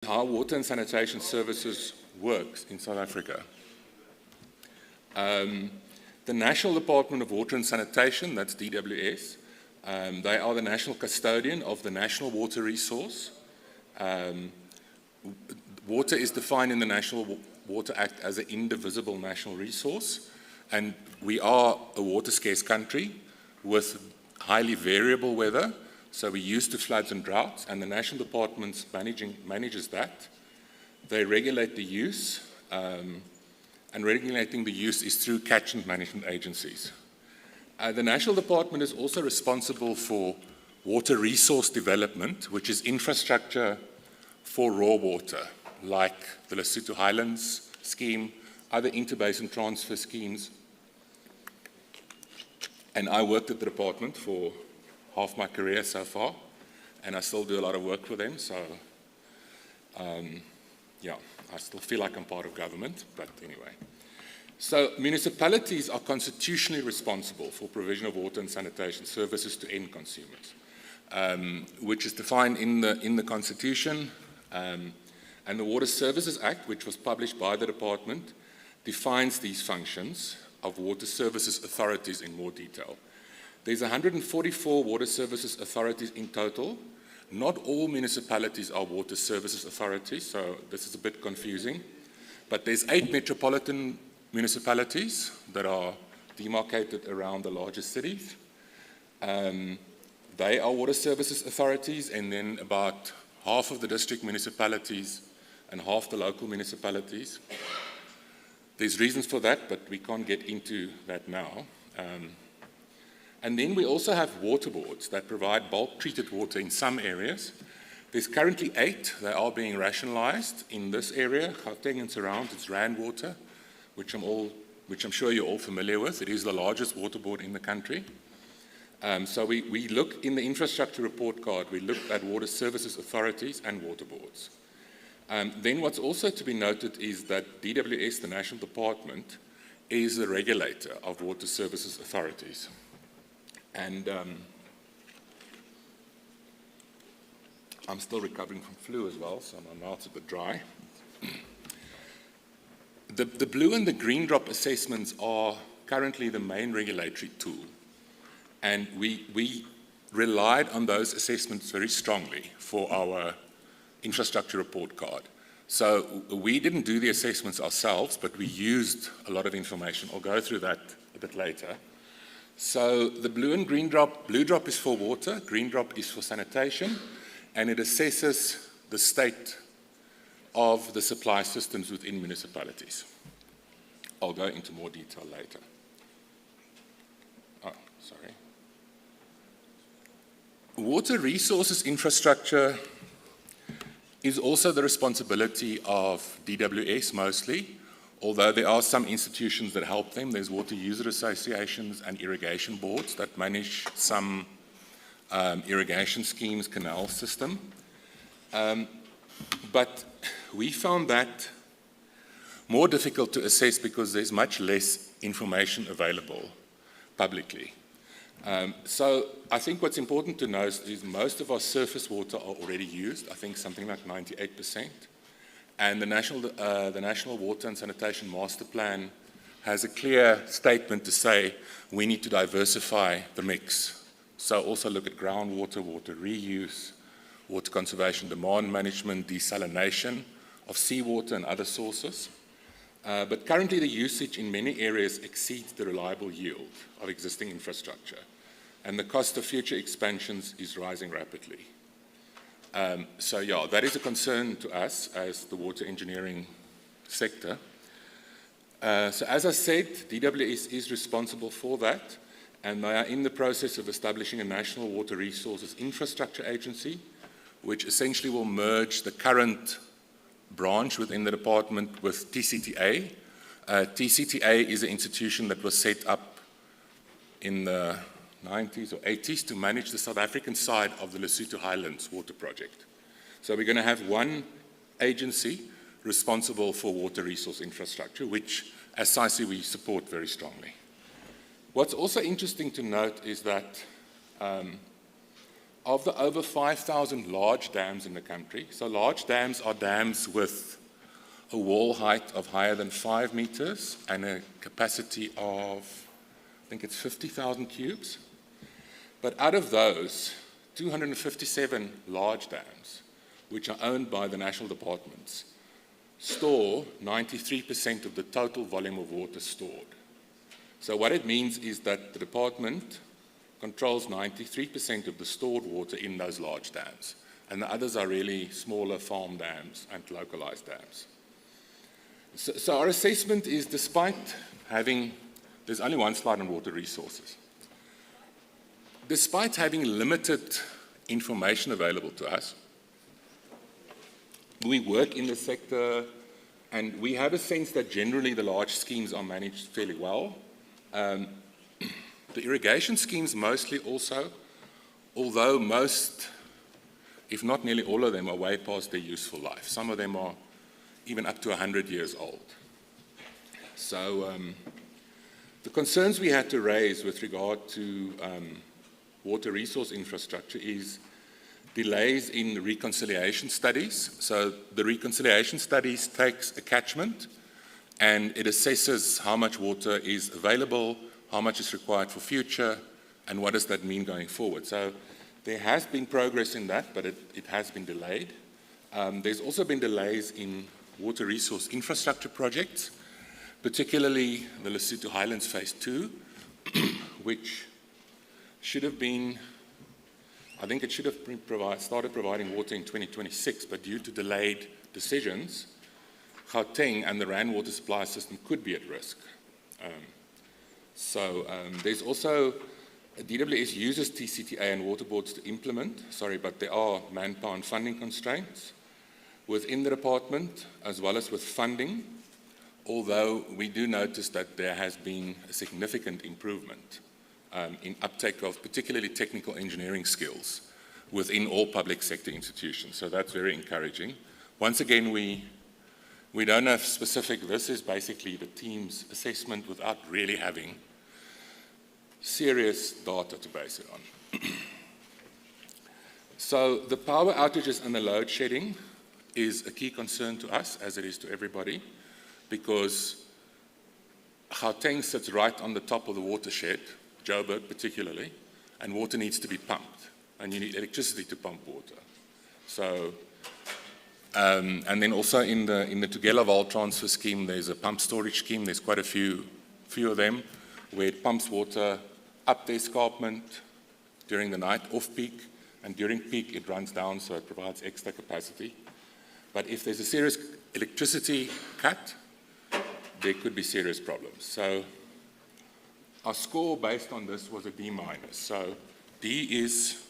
How water and sanitation services works in South Africa. The National Department of Water and Sanitation, that's DWS, they are the national custodian of the national water resource. Water is defined in the National Water Act as an indivisible national resource, and we are a water-scarce country with highly variable weather, so we're used to floods and droughts, and the National Department manages that. They regulate the use, and regulating the use is through catchment management agencies. The National Department is also responsible for water resource development, which is infrastructure for raw water, like the Lesotho Highlands scheme, other interbasin transfer schemes. And I worked at the department for half my career so far, and I still do a lot of work for them, so yeah, I still feel like I'm part of government, but anyway. So municipalities are constitutionally responsible for provision of water and sanitation services to end consumers, which is defined in the Constitution, and the Water Services Act, which was published by the department, defines these functions of water services authorities in more detail. There's 144 water services authorities in total. Not all municipalities are water services authorities, so this is a bit confusing. But there's 8 metropolitan municipalities that are demarcated around the largest cities. They are water services authorities, and then about half of the district municipalities and half the local municipalities. There's reasons for that, but we can't get into that now. And then we also have water boards that provide bulk treated water in some areas. There's currently 8. They are being rationalized in this area, Gauteng and surrounds. It's Rand Water, which I'm sure you're all familiar with. It is the largest water board in the country. So we look in the infrastructure report card, we look at water services authorities and water boards. Then what's also to be noted is that DWS, the National Department, is the regulator of water services authorities. And I'm still recovering from flu as well, so my mouth's a bit dry. The blue and the green drop assessments are currently the main regulatory tool. And we relied on those assessments very strongly for our infrastructure report card. So we didn't do the assessments ourselves, but we used a lot of information. I'll go through that a bit later. So the blue and green drop, blue drop is for water, green drop is for sanitation, and it assesses the state of the supply systems within municipalities. I'll go into more detail later. Oh, sorry. Water resources infrastructure is also the responsibility of DWS mostly, although there are some institutions that help them. There's water user associations and irrigation boards that manage some irrigation schemes, canal system. But we found that more difficult to assess because there's much less information available publicly. So I think what's important to note is most of our surface water are already used, I think something like 98%. And the National Water and Sanitation Master Plan has a clear statement to say we need to diversify the mix. So also look at groundwater, water reuse, water conservation, demand management, desalination of seawater and other sources. But currently the usage in many areas exceeds the reliable yield of existing infrastructure, and the cost of future expansions is rising rapidly. So yeah, that is a concern to us as the water engineering sector. So as I said, DWS is responsible for that, and they are in the process of establishing a National Water Resources Infrastructure Agency, which essentially will merge the current branch within the department with TCTA. TCTA is an institution that was set up in the 90s or 80s to manage the South African side of the Lesotho Highlands water project. So we're going to have one agency responsible for water resource infrastructure, which as SAICI we support very strongly. What's also interesting to note is that Of the over 5,000 large dams in the country, so large dams are dams with a wall height of higher than 5 meters and a capacity of, I think it's 50,000 cubes. But out of those, 257 large dams, which are owned by the national departments, store 93% of the total volume of water stored. So what it means is that the department controls 93% of the stored water in those large dams, and the others are really smaller farm dams and localized dams. So our assessment is, despite having, there's only one slide on water resources. Despite having limited information available to us, we work in the sector and we have a sense that generally the large schemes are managed fairly well. The irrigation schemes mostly also, although most, if not nearly all of them, are way past their useful life. Some of them are even up to 100 years old. So the concerns we had to raise with regard to water resource infrastructure is delays in reconciliation studies. So the reconciliation studies takes a catchment and it assesses how much water is available, how much is required for future, and what does that mean going forward. So there has been progress in that, but it has been delayed. There's also been delays in water resource infrastructure projects, particularly the Lesotho Highlands Phase 2, which should have been, I think it should have started providing water in 2026, but due to delayed decisions, Gauteng and the Rand water supply system could be at risk. There's also, DWS uses TCTA and water boards to implement, but there are manpower and funding constraints within the department, as well as with funding, although we do notice that there has been a significant improvement in uptake of particularly technical engineering skills within all public sector institutions. So that's very encouraging. Once again, we don't have specific, this is basically the team's assessment without really having serious data to base it on. So the power outages and the load shedding is a key concern to us, as it is to everybody, because Gauteng sits right on the top of the watershed, Joburg particularly, and water needs to be pumped, and you need electricity to pump water. So, and then also in the Tugela Vaal transfer scheme, there's a pump storage scheme. There's quite a few of them, where it pumps water up the escarpment during the night, off-peak, and during peak it runs down, so it provides extra capacity. But if there's a serious electricity cut, there could be serious problems. So our score based on this was a D-. So D is,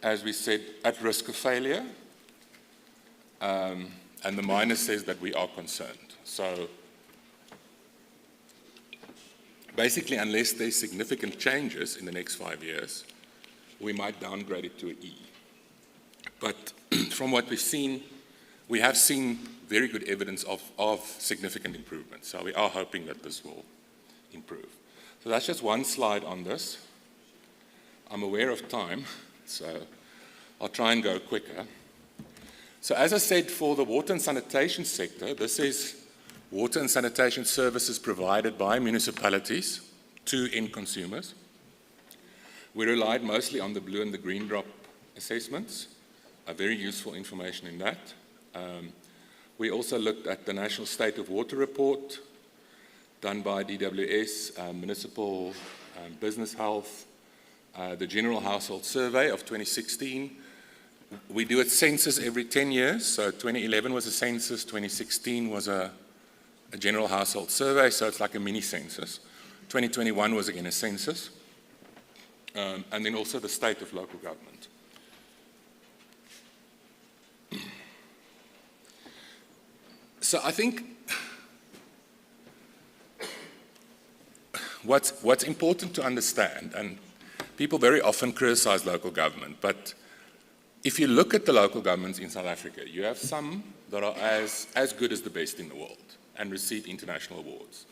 as we said, at risk of failure, and the minus says that we are concerned. So basically, unless there's significant changes in the next 5 years, we might downgrade it to an E. But from what we've seen, we have seen very good evidence of significant improvement. So we are hoping that this will improve. So that's just one slide on this. I'm aware of time, so I'll try and go quicker. So as I said, for the water and sanitation sector, this is water and sanitation services provided by municipalities to end consumers. We relied mostly on the blue and the green drop assessments, very useful information in that. We also looked at the National State of Water Report done by DWS, Municipal Business Health, the General Household Survey of 2016. We do a census every 10 years, so 2011 was a census, 2016 was a General Household Survey, so it's like a mini census. 2021 was again a census, and then also the state of local government. So I think what's important to understand, and people very often criticize local government, but if you look at the local governments in South Africa, you have some that are as good as the best in the world and receive international awards.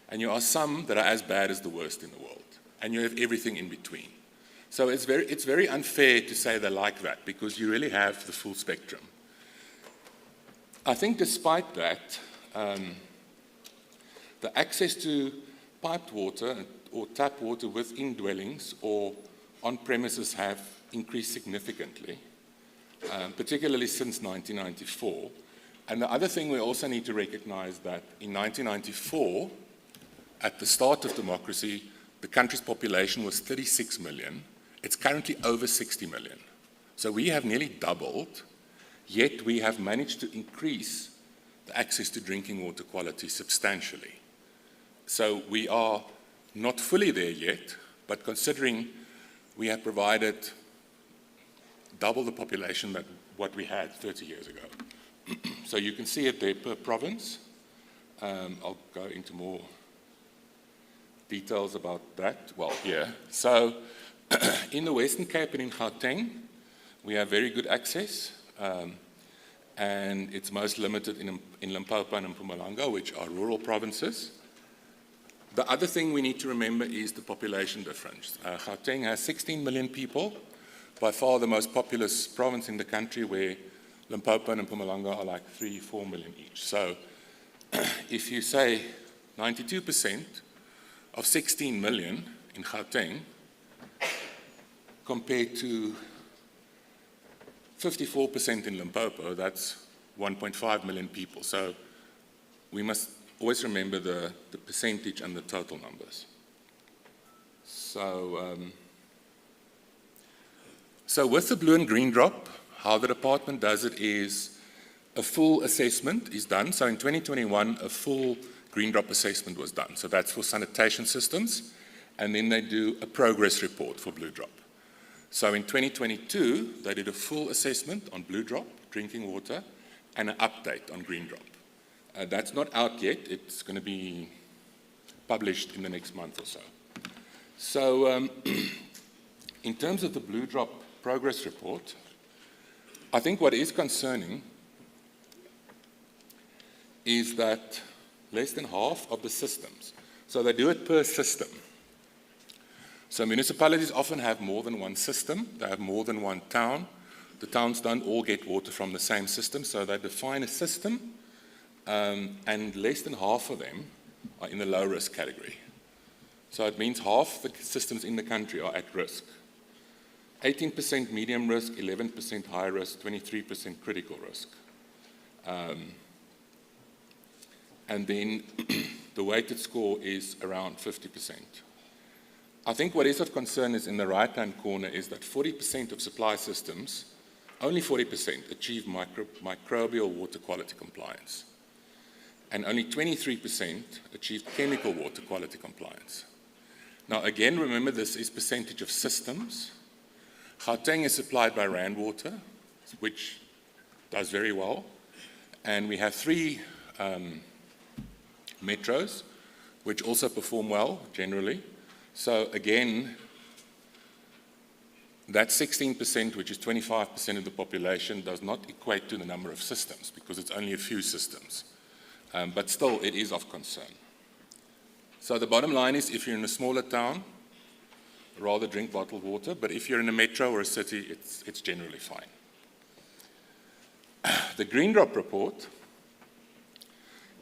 And you have some that are as bad as the worst in the world. And you have everything in between. So it's very unfair to say they're like that, because you really have the full spectrum. I think despite that, the access to piped water or tap water within dwellings or on premises have increased significantly, particularly since 1994. And the other thing we also need to recognize that in 1994, at the start of democracy, the country's population was 36 million. It's currently over 60 million. So we have nearly doubled, yet we have managed to increase the access to drinking water quality substantially. So we are not fully there yet, but considering we have provided double the population that what we had 30 years ago. So you can see it there per province. I'll go into more details about that, well, here. So in the Western Cape and in Gauteng, we have very good access, and it's most limited in Limpopo and in Mpumalanga, which are rural provinces. The other thing we need to remember is the population difference. Gauteng has 16 million people, by far the most populous province in the country, where Limpopo and Mpumalanga are like 3-4 million each. So if you say 92% of 16 million in Gauteng compared to 54% in Limpopo, that's 1.5 million people. So we must always remember the percentage and the total numbers. So with the blue and green drop, how the department does it is a full assessment is done. So in 2021, a full green drop assessment was done. So that's for sanitation systems. And then they do a progress report for blue drop. So in 2022, they did a full assessment on blue drop, drinking water, and an update on green drop. That's not out yet. It's going to be published in the next month or so. So in terms of the blue drop progress report, I think what is concerning is that less than half of the systems, so they do it per system. So municipalities often have more than one system. They have more than one town. The towns don't all get water from the same system, so they define a system, and less than half of them are in the low risk category. So it means half the systems in the country are at risk. 18% medium risk, 11% high risk, 23% critical risk. And then the weighted score is around 50%. I think what is of concern is in the right-hand corner is that 40% of supply systems, only 40% achieve microbial water quality compliance. And only 23% achieve chemical water quality compliance. Now again, remember this is percentage of systems. Gauteng is supplied by Rand Water, which does very well. And we have 3 metros, which also perform well generally. So again, that 16%, which is 25% of the population, does not equate to the number of systems, because it's only a few systems. But still, it is of concern. So the bottom line is, if you're in a smaller town, rather drink bottled water, but if you're in a metro or a city, it's generally fine. The Green Drop report,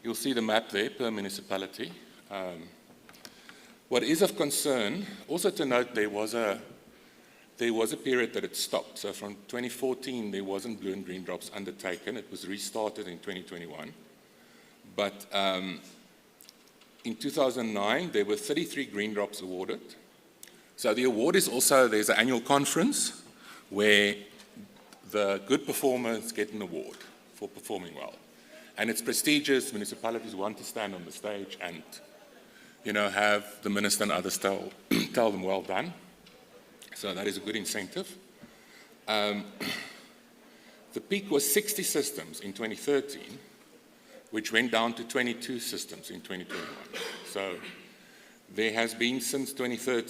you'll see the map there per municipality. What is of concern, also to note, there was a period that it stopped. So from 2014, there wasn't blue and green drops undertaken. It was restarted in 2021. But in 2009, there were 33 green drops awarded. So the award is also, there's an annual conference where the good performers get an award for performing well. And it's prestigious. Municipalities want to stand on the stage and, have the minister and others tell them well done. So that is a good incentive. The peak was 60 systems in 2013, which went down to 22 systems in 2021. So there has been, since 2013,